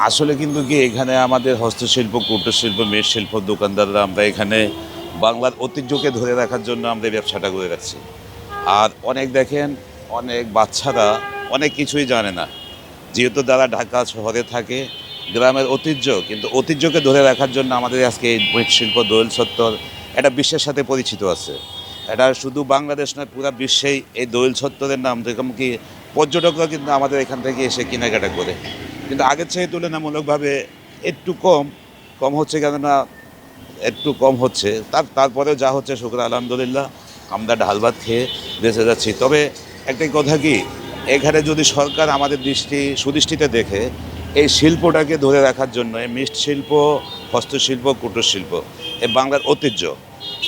আসলে কিন্তু কি এখানে আমাদের হস্তশিল্প, কুটিরশিল্প, মৃৎশিল্প দোকানদাররা আমরা এখানে বাংলার ঐতিহ্যকে ধরে রাখার জন্য আমরা এই ব্যবসাটা করে রাখছি। আর অনেক দেখেন, অনেক বাচ্চারা অনেক কিছুই জানে না। যেহেতু তারা ঢাকা শহরে থাকে, গ্রামের ঐতিহ্য কিন্তু ঐতিহ্যকে ধরে রাখার জন্য আমাদের আজকে এই মৃৎশিল্প, দোয়েল চত্বর এটা বিশ্বের সাথে পরিচিত আছে। এটা শুধু বাংলাদেশ নয়, পুরো বিশ্বেই এই দোয়েল চত্বরের নাম, যেরকম কি পর্যটকরা কিন্তু আমাদের এখান থেকে এসে কেনাকাটা করে। কিন্তু আগের চেয়ে তুলনামূলকভাবে একটু কম কম হচ্ছে, কেননা একটু কম হচ্ছে, তারপরেও যা হচ্ছে শুকর আলহামদুলিল্লাহ, আমরা ডাল ভাত খেয়ে বেঁচে যাচ্ছি। তবে একটাই কথা কি, এখানে যদি সরকার আমাদের সুদৃষ্টিতে দেখে এই শিল্পটাকে ধরে রাখার জন্য, এই মৃৎশিল্প, হস্তশিল্প, কুটির শিল্প, এই বাংলার ঐতিহ্য,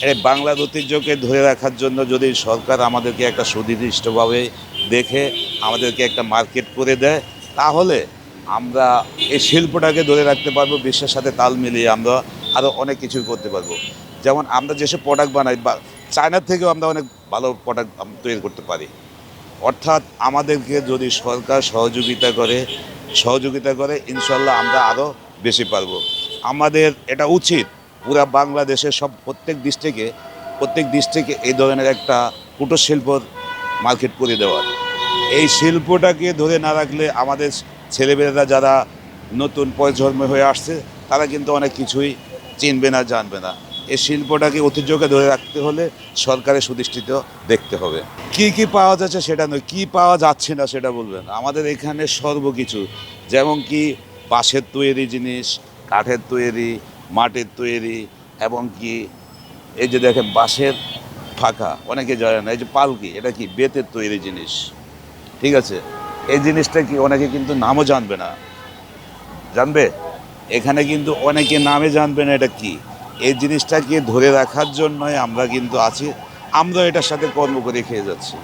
এই বাংলার ঐতিহ্যকে ধরে রাখার জন্য যদি সরকার আমাদেরকে একটা সুনির্দিষ্টভাবে দেখে আমাদেরকে একটা মার্কেট করে দেয়, তাহলে আমরা এই শিল্পটাকে ধরে রাখতে পারবো। বিশ্বের সাথে তাল মিলিয়ে আমরা আরও অনেক কিছু করতে পারবো। যেমন আমরা যেসব প্রোডাক্ট বানাই, বা চায়নার থেকেও আমরা অনেক ভালো প্রোডাক্ট তৈরি করতে পারি। অর্থাৎ আমাদেরকে যদি সরকার সহযোগিতা করে ইনশাল্লাহ আমরা আরও বেশি পারবো। আমাদের এটা উচিত পুরা বাংলাদেশের প্রত্যেক ডিস্ট্রিক্টে এই ধরনের একটা কুটির শিল্পর মার্কেট করে দেওয়ার। এই শিল্পটাকে ধরে না রাখলে আমাদের ছেলেমেয়েরা যারা নতুন প্রজন্ম হয়ে আসছে, তারা কিন্তু অনেক কিছুই চিনবে না, জানবে না। এই শিল্পটাকে, ঐতিহ্যকে ধরে রাখতে হলে সরকারের সুদৃষ্টিতে দেখতে হবে। কি কি পাওয়া যাচ্ছে সেটা নয়, কি পাওয়া যাচ্ছে না সেটা বলবেন। আমাদের এখানে সর্বকিছু, যেমন কি বাঁশের তৈরি জিনিস, কাঠের তৈরি, মাটির তৈরি, এবং কি এই যে দেখেন বাঁশের ফাঁকা, অনেকে জানে না, এই যে পালকি, এটা কি বেতের তৈরি জিনিস, ঠিক আছে? এই জিনিসটা কি অনেকে কিন্তু নামও জানবে না, জানবে? এখানে কিন্তু অনেকে নামে জানবে না এটা কি। এই জিনিসটাকে ধরে রাখার জন্যই আমরা কিন্তু আছি, আমরা এটার সাথে কর্ম করে খেয়ে যাচ্ছি।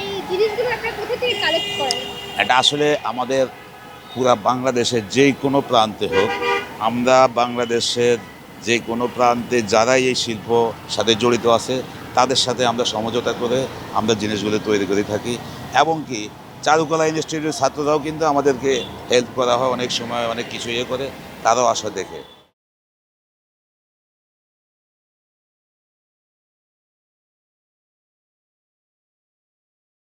এই জিনিসগুলো আপনারা কোথা থেকে কালেক্ট করেন? এটা আসলে আমাদের পুরা বাংলাদেশের যেই কোনো প্রান্তে হোক, আমরা বাংলাদেশের যে কোনো প্রান্তে যারাই এই শিল্প সাথে জড়িত আছে, তাদের সাথে আমরা সমঝোতা করে আমরা জিনিসগুলো তৈরি করে থাকি। এবং কি চারুকলা ইনস্টিটিউটের ছাত্ররাও কিন্তু আমাদেরকে হেল্প করা হয়, অনেক সময় অনেক কিছু করে, তারাও আসা দেখে।